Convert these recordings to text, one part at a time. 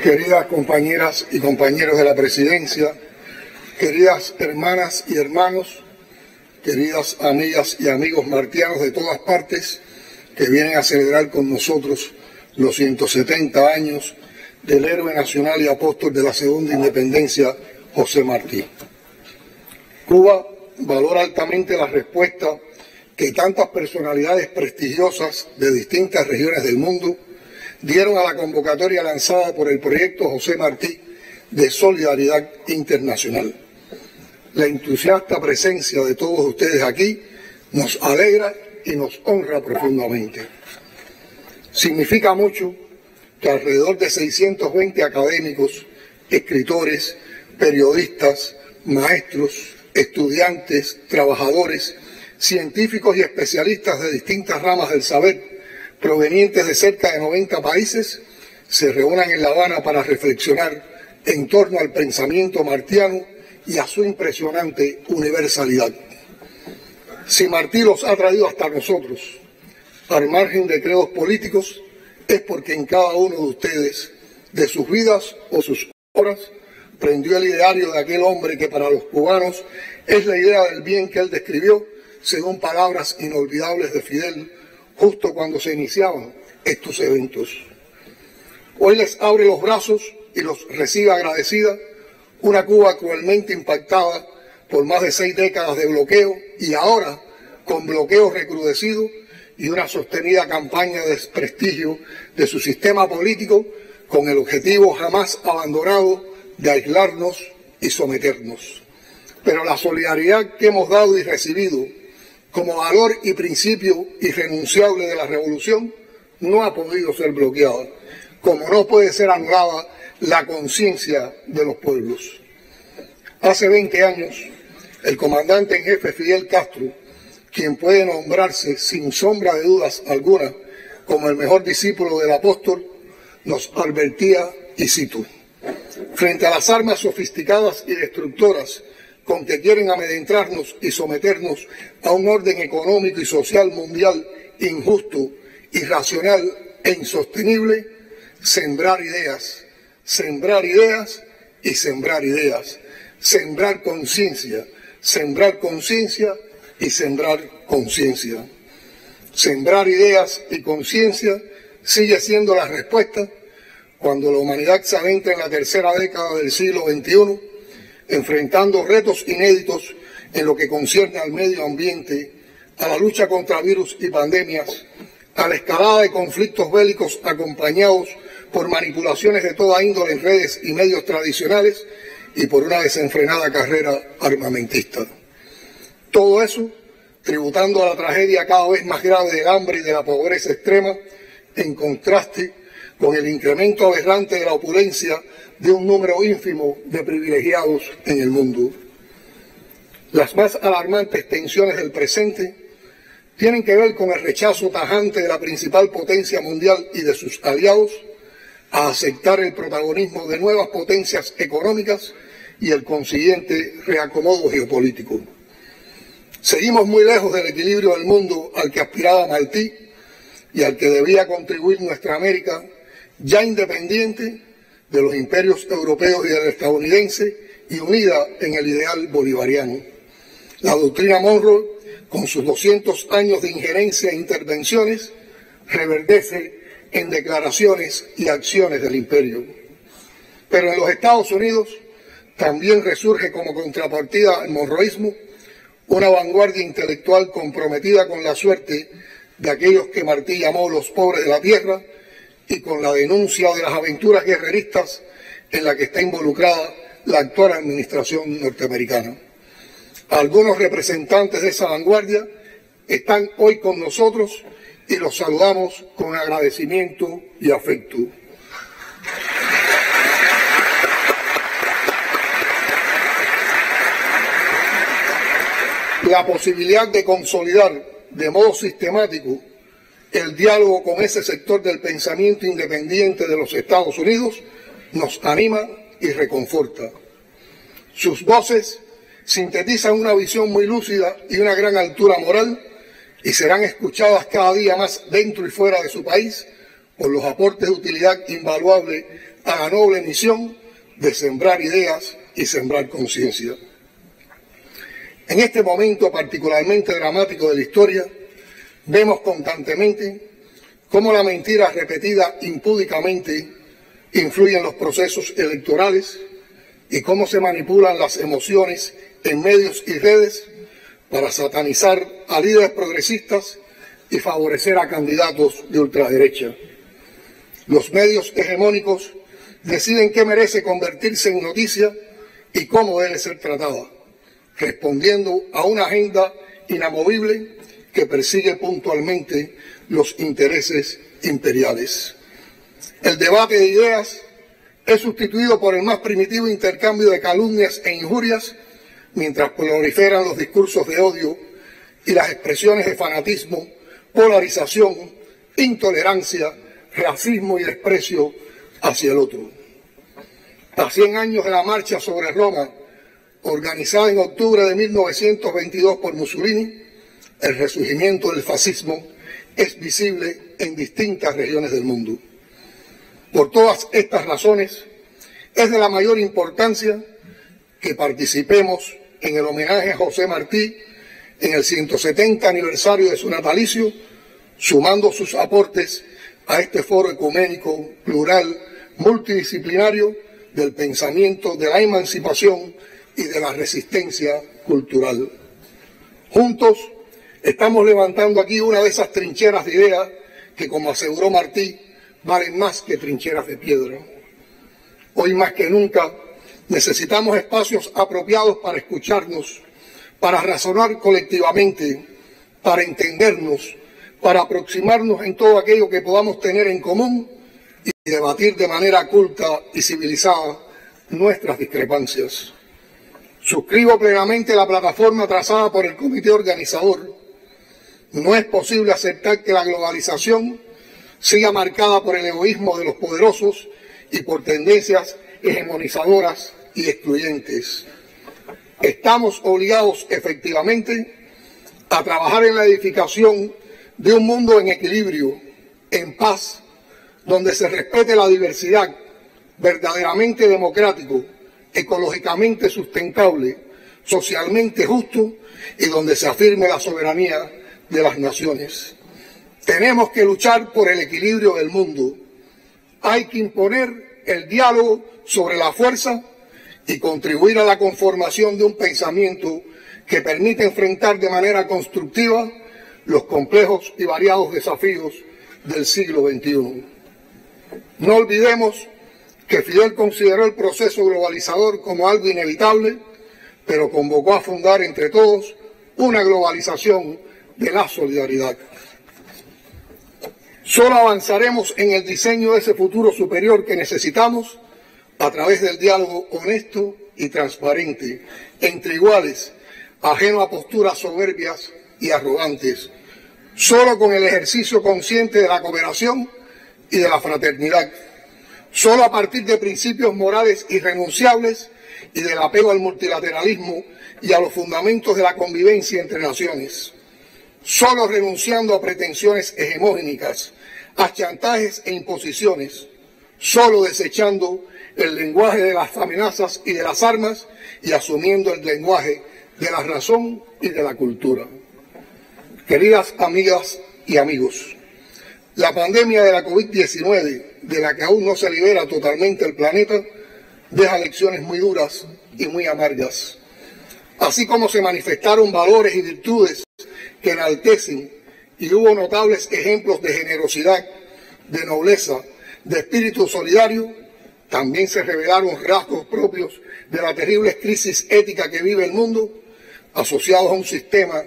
queridas compañeras y compañeros de la presidencia, queridas hermanas y hermanos, queridas amigas y amigos martianos de todas partes que vienen a celebrar con nosotros los 170 años del héroe nacional y apóstol de la segunda independencia, José Martí. Cuba valora altamente la respuesta que tantas personalidades prestigiosas de distintas regiones del mundo dieron a la convocatoria lanzada por el proyecto José Martí de Solidaridad Internacional. La entusiasta presencia de todos ustedes aquí nos alegra y nos honra profundamente. Significa mucho que alrededor de 620 académicos, escritores, periodistas, maestros, estudiantes, trabajadores, científicos y especialistas de distintas ramas del saber, provenientes de cerca de 90 países, se reúnan en La Habana para reflexionar en torno al pensamiento martiano y a su impresionante universalidad. Si Martí los ha traído hasta nosotros, al margen de credos políticos, es porque en cada uno de ustedes, de sus vidas o sus obras, prendió el ideario de aquel hombre que para los cubanos es la idea del bien que él describió, según palabras inolvidables de Fidel, justo cuando se iniciaban estos eventos. Hoy les abre los brazos y los recibe agradecida una Cuba cruelmente impactada por más de 6 décadas de bloqueo y ahora con bloqueo recrudecido y una sostenida campaña de desprestigio de su sistema político con el objetivo jamás abandonado de aislarnos y someternos. Pero la solidaridad que hemos dado y recibido como valor y principio irrenunciable de la revolución no ha podido ser bloqueada, como no puede ser anulada la conciencia de los pueblos. Hace 20 años, el comandante en jefe Fidel Castro, quien puede nombrarse sin sombra de dudas alguna como el mejor discípulo del apóstol, nos advertía, y cito: frente a las armas sofisticadas y destructoras con que quieren amedrentarnos y someternos a un orden económico y social mundial injusto, irracional e insostenible, sembrar ideas y sembrar ideas, sembrar conciencia y sembrar conciencia. Sembrar ideas y conciencia sigue siendo la respuesta cuando la humanidad se adentra en la tercera década del siglo XXI, enfrentando retos inéditos en lo que concierne al medio ambiente, a la lucha contra virus y pandemias, a la escalada de conflictos bélicos acompañados por manipulaciones de toda índole en redes y medios tradicionales y por una desenfrenada carrera armamentista. Todo eso tributando a la tragedia cada vez más grave del hambre y de la pobreza extrema, en contraste con el incremento aberrante de la opulencia de un número ínfimo de privilegiados en el mundo. Las más alarmantes tensiones del presente tienen que ver con el rechazo tajante de la principal potencia mundial y de sus aliados a aceptar el protagonismo de nuevas potencias económicas y el consiguiente reacomodo geopolítico. Seguimos muy lejos del equilibrio del mundo al que aspiraba Martí y al que debía contribuir nuestra América, ya independiente de los imperios europeos y del estadounidense y unida en el ideal bolivariano. La doctrina Monroe, con sus 200 años de injerencia e intervenciones, reverdece en declaraciones y acciones del imperio. Pero en los Estados Unidos también resurge como contrapartida al monroísmo una vanguardia intelectual comprometida con la suerte de aquellos que Martí llamó los pobres de la tierra y con la denuncia de las aventuras guerreristas en la que está involucrada la actual administración norteamericana. Algunos representantes de esa vanguardia están hoy con nosotros y los saludamos con agradecimiento y afecto. La posibilidad de consolidar de modo sistemático el diálogo con ese sector del pensamiento independiente de los Estados Unidos nos anima y reconforta. Sus voces sintetizan una visión muy lúcida y una gran altura moral y serán escuchadas cada día más dentro y fuera de su país por los aportes de utilidad invaluable a la noble misión de sembrar ideas y sembrar conciencia. En este momento particularmente dramático de la historia, vemos constantemente cómo la mentira repetida impúdicamente influye en los procesos electorales y cómo se manipulan las emociones en medios y redes para satanizar a líderes progresistas y favorecer a candidatos de ultraderecha. Los medios hegemónicos deciden qué merece convertirse en noticia y cómo debe ser tratada, respondiendo a una agenda inamovible que persigue puntualmente los intereses imperiales. El debate de ideas es sustituido por el más primitivo intercambio de calumnias e injurias, mientras proliferan los discursos de odio y las expresiones de fanatismo, polarización, intolerancia, racismo y desprecio hacia el otro. A 100 años de la marcha sobre Roma, organizada en octubre de 1922 por Mussolini, el resurgimiento del fascismo es visible en distintas regiones del mundo. Por todas estas razones, es de la mayor importancia que participemos en el homenaje a José Martí en el 170 aniversario de su natalicio, sumando sus aportes a este foro ecuménico, plural, multidisciplinario del pensamiento, de la emancipación y de la resistencia cultural. Juntos estamos levantando aquí una de esas trincheras de ideas que, como aseguró Martí, valen más que trincheras de piedra. Hoy más que nunca necesitamos espacios apropiados para escucharnos, para razonar colectivamente, para entendernos, para aproximarnos en todo aquello que podamos tener en común y debatir de manera culta y civilizada nuestras discrepancias. Suscribo plenamente la plataforma trazada por el comité organizador. No es posible aceptar que la globalización siga marcada por el egoísmo de los poderosos y por tendencias hegemonizadoras y excluyentes. Estamos obligados efectivamente a trabajar en la edificación de un mundo en equilibrio, en paz, donde se respete la diversidad, verdaderamente democrático, ecológicamente sustentable, socialmente justo y donde se afirme la soberanía de las naciones. Tenemos que luchar por el equilibrio del mundo. Hay que imponer el diálogo sobre la fuerza y contribuir a la conformación de un pensamiento que permita enfrentar de manera constructiva los complejos y variados desafíos del siglo XXI. No olvidemos que Fidel consideró el proceso globalizador como algo inevitable, pero convocó a fundar entre todos una globalización de la solidaridad. Solo avanzaremos en el diseño de ese futuro superior que necesitamos a través del diálogo honesto y transparente, entre iguales, ajeno a posturas soberbias y arrogantes, solo con el ejercicio consciente de la cooperación y de la fraternidad, solo a partir de principios morales irrenunciables y del apego al multilateralismo y a los fundamentos de la convivencia entre naciones, solo renunciando a pretensiones hegemónicas, a chantajes e imposiciones, solo desechando el lenguaje de las amenazas y de las armas y asumiendo el lenguaje de la razón y de la cultura. Queridas amigas y amigos, la pandemia de la COVID-19, de la que aún no se libera totalmente el planeta, deja lecciones muy duras y muy amargas. Así como se manifestaron valores y virtudes que enaltecen y hubo notables ejemplos de generosidad, de nobleza, de espíritu solidario, también se revelaron rasgos propios de la terrible crisis ética que vive el mundo, asociados a un sistema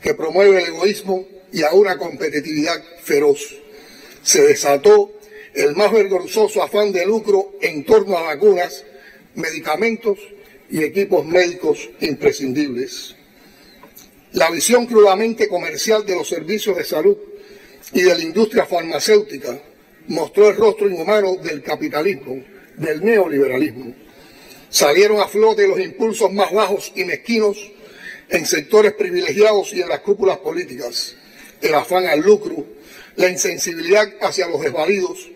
que promueve el egoísmo y a una competitividad feroz. Se desató el más vergonzoso afán de lucro en torno a vacunas, medicamentos y equipos médicos imprescindibles. La visión crudamente comercial de los servicios de salud y de la industria farmacéutica mostró el rostro inhumano del capitalismo, del neoliberalismo. Salieron a flote los impulsos más bajos y mezquinos en sectores privilegiados y en las cúpulas políticas, el afán al lucro, la insensibilidad hacia los desvalidos,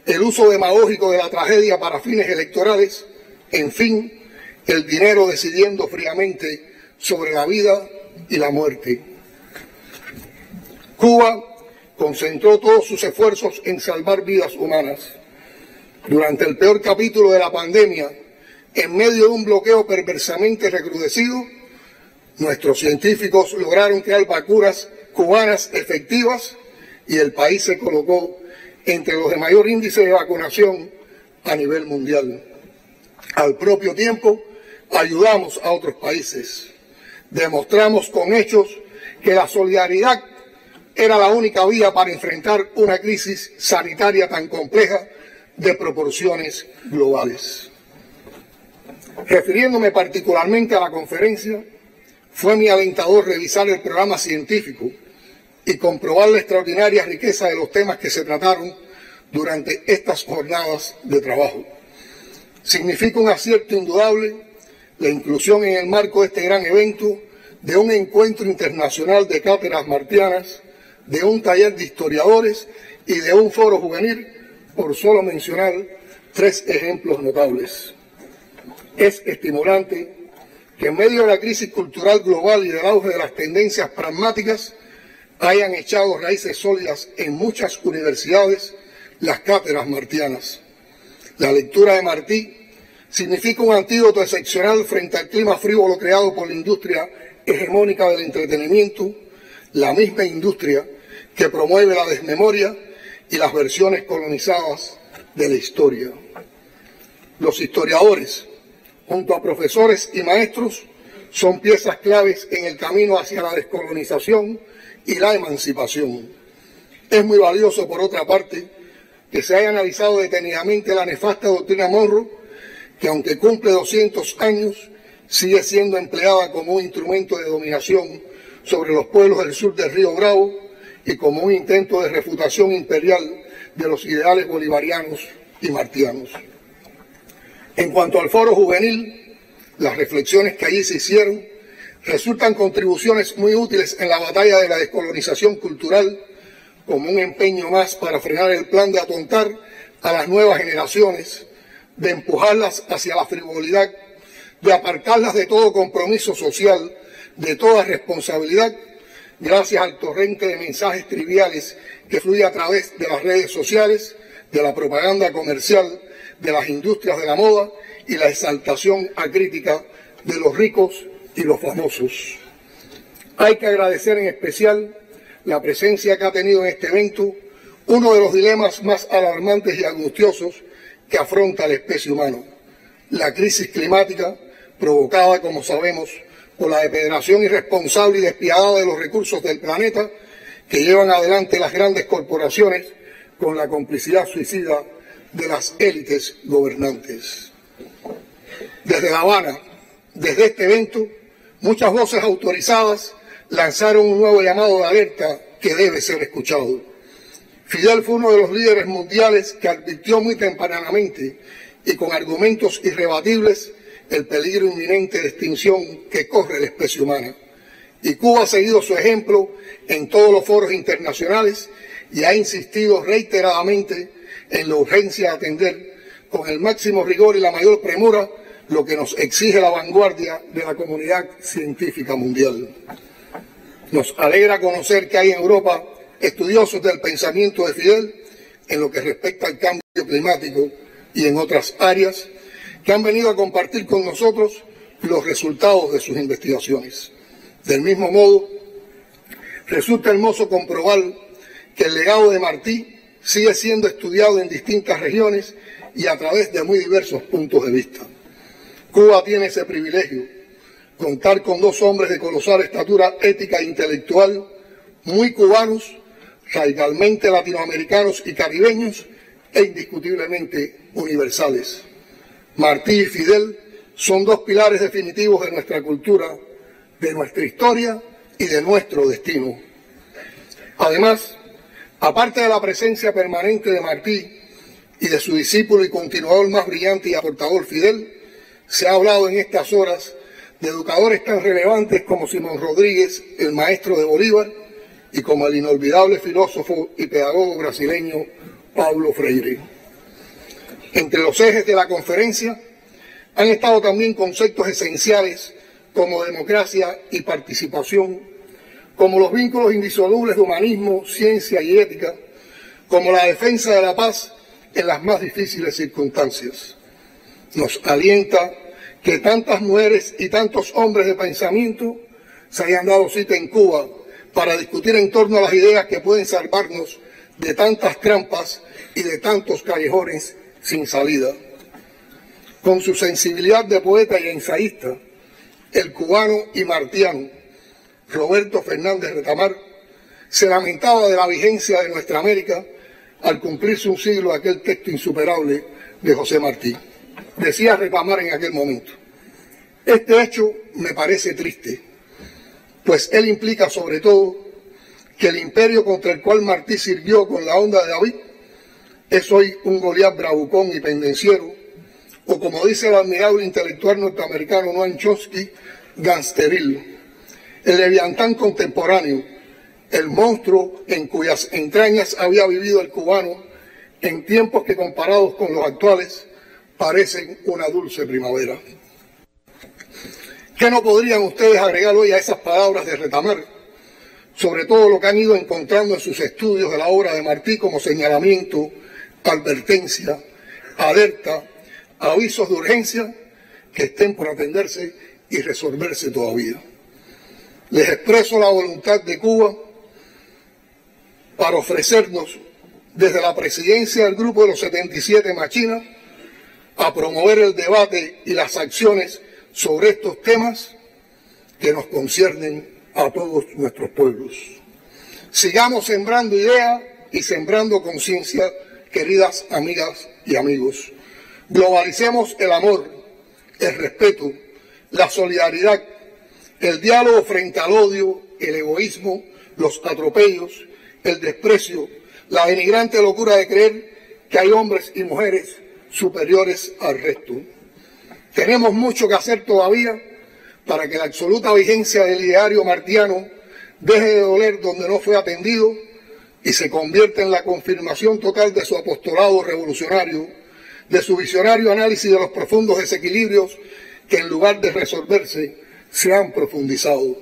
el uso demagógico de la tragedia para fines electorales, en fin, el dinero decidiendo fríamente sobre la vida y la muerte. Cuba concentró todos sus esfuerzos en salvar vidas humanas. Durante el peor capítulo de la pandemia, en medio de un bloqueo perversamente recrudecido, nuestros científicos lograron crear vacunas cubanas efectivas y el país se colocó entre los de mayor índice de vacunación a nivel mundial. Al propio tiempo, ayudamos a otros países. Demostramos con hechos que la solidaridad era la única vía para enfrentar una crisis sanitaria tan compleja de proporciones globales. Refiriéndome particularmente a la conferencia, fue muy alentador revisar el programa científico y comprobar la extraordinaria riqueza de los temas que se trataron durante estas jornadas de trabajo. Significa un acierto indudable la inclusión en el marco de este gran evento de un encuentro internacional de cátedras martianas, de un taller de historiadores y de un foro juvenil, por solo mencionar 3 ejemplos notables. Es estimulante que en medio de la crisis cultural global y del auge de las tendencias pragmáticas hayan echado raíces sólidas en muchas universidades las cátedras martianas. La lectura de Martí significa un antídoto excepcional frente al clima frívolo creado por la industria hegemónica del entretenimiento, la misma industria que promueve la desmemoria y las versiones colonizadas de la historia. Los historiadores, junto a profesores y maestros, son piezas claves en el camino hacia la descolonización y la emancipación. Es muy valioso, por otra parte, que se haya analizado detenidamente la nefasta doctrina Monroe, que aunque cumple 200 años, sigue siendo empleada como un instrumento de dominación sobre los pueblos del sur del Río Bravo y como un intento de refutación imperial de los ideales bolivarianos y martianos. En cuanto al foro juvenil, las reflexiones que allí se hicieron resultan contribuciones muy útiles en la batalla de la descolonización cultural, como un empeño más para frenar el plan de atontar a las nuevas generaciones, de empujarlas hacia la frivolidad, de apartarlas de todo compromiso social, de toda responsabilidad, gracias al torrente de mensajes triviales que fluye a través de las redes sociales, de la propaganda comercial, de las industrias de la moda y la exaltación acrítica de los ricos y los famosos. Hay que agradecer en especial la presencia que ha tenido en este evento uno de los dilemas más alarmantes y angustiosos que afronta la especie humana, la crisis climática provocada, como sabemos, por la depredación irresponsable y despiadada de los recursos del planeta que llevan adelante las grandes corporaciones con la complicidad suicida de las élites gobernantes. Desde La Habana, desde este evento, muchas voces autorizadas lanzaron un nuevo llamado de alerta que debe ser escuchado. Fidel fue uno de los líderes mundiales que advirtió muy tempranamente y con argumentos irrebatibles el peligro inminente de extinción que corre la especie humana. Y Cuba ha seguido su ejemplo en todos los foros internacionales y ha insistido reiteradamente en la urgencia de atender con el máximo rigor y la mayor premura lo que nos exige la vanguardia de la comunidad científica mundial. Nos alegra conocer que hay en Europa estudiosos del pensamiento de Fidel en lo que respecta al cambio climático y en otras áreas que han venido a compartir con nosotros los resultados de sus investigaciones. Del mismo modo, resulta hermoso comprobar que el legado de Martí sigue siendo estudiado en distintas regiones y a través de muy diversos puntos de vista. Cuba tiene ese privilegio, contar con 2 hombres de colosal estatura ética e intelectual, muy cubanos, radicalmente latinoamericanos y caribeños e indiscutiblemente universales. Martí y Fidel son 2 pilares definitivos de nuestra cultura, de nuestra historia y de nuestro destino. Además, aparte de la presencia permanente de Martí y de su discípulo y continuador más brillante y aportador Fidel, se ha hablado en estas horas de educadores tan relevantes como Simón Rodríguez, el maestro de Bolívar, y como el inolvidable filósofo y pedagogo brasileño Paulo Freire. Entre los ejes de la conferencia han estado también conceptos esenciales como democracia y participación, como los vínculos indisolubles de humanismo, ciencia y ética, como la defensa de la paz en las más difíciles circunstancias. Nos alienta que tantas mujeres y tantos hombres de pensamiento se hayan dado cita en Cuba para discutir en torno a las ideas que pueden salvarnos de tantas trampas y de tantos callejones sin salida. Con su sensibilidad de poeta y ensayista, el cubano y martiano Roberto Fernández Retamar se lamentaba de la vigencia de nuestra América al cumplirse un siglo de aquel texto insuperable de José Martí. Decía Retamar en aquel momento: este hecho me parece triste, pues él implica sobre todo que el imperio contra el cual Martí sirvió con la onda de David es hoy un Goliat bravucón y pendenciero, o como dice el admirable intelectual norteamericano Noam Chomsky, gangsteril, el leviatán contemporáneo, el monstruo en cuyas entrañas había vivido el cubano en tiempos que comparados con los actuales parecen una dulce primavera. ¿Qué no podrían ustedes agregar hoy a esas palabras de Retamar, sobre todo lo que han ido encontrando en sus estudios de la obra de Martí como señalamiento, advertencia, alerta, avisos de urgencia que estén por atenderse y resolverse todavía? Les expreso la voluntad de Cuba para ofrecernos desde la presidencia del Grupo de los 77 Machina a promover el debate y las acciones sobre estos temas que nos conciernen a todos nuestros pueblos. Sigamos sembrando ideas y sembrando conciencia, queridas amigas y amigos. Globalicemos el amor, el respeto, la solidaridad, el diálogo frente al odio, el egoísmo, los atropellos, el desprecio, la denigrante locura de creer que hay hombres y mujeres superiores al resto. Tenemos mucho que hacer todavía para que la absoluta vigencia del ideario martiano deje de doler donde no fue atendido y se convierta en la confirmación total de su apostolado revolucionario, de su visionario análisis de los profundos desequilibrios que en lugar de resolverse se han profundizado.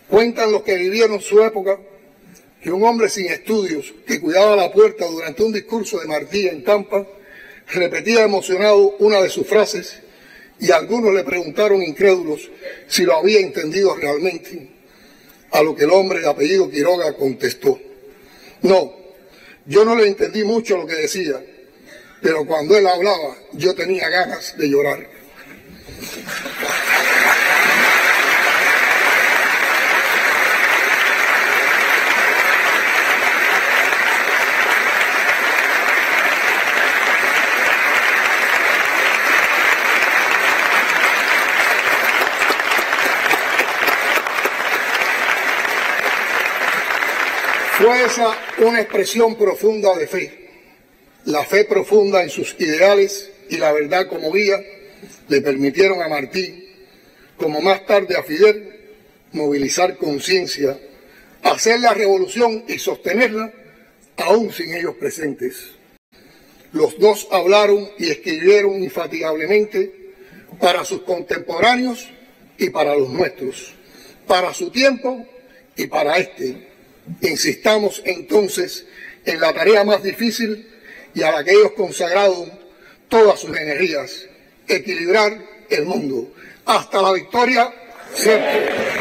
Cuentan los que vivieron su época que un hombre sin estudios que cuidaba la puerta durante un discurso de Martí en Tampa repetía emocionado una de sus frases y algunos le preguntaron incrédulos si lo había entendido realmente, a lo que el hombre de apellido Quiroga contestó: no, yo no le entendí mucho lo que decía, pero cuando él hablaba yo tenía ganas de llorar. Fue esa una expresión profunda de fe. La fe profunda en sus ideales y la verdad como guía le permitieron a Martí, como más tarde a Fidel, movilizar conciencia, hacer la revolución y sostenerla aún sin ellos presentes. Los dos hablaron y escribieron infatigablemente para sus contemporáneos y para los nuestros, para su tiempo y para este. Insistamos entonces en la tarea más difícil y a la que ellos consagraron todas sus energías: equilibrar el mundo. Hasta la victoria, ¿cierto?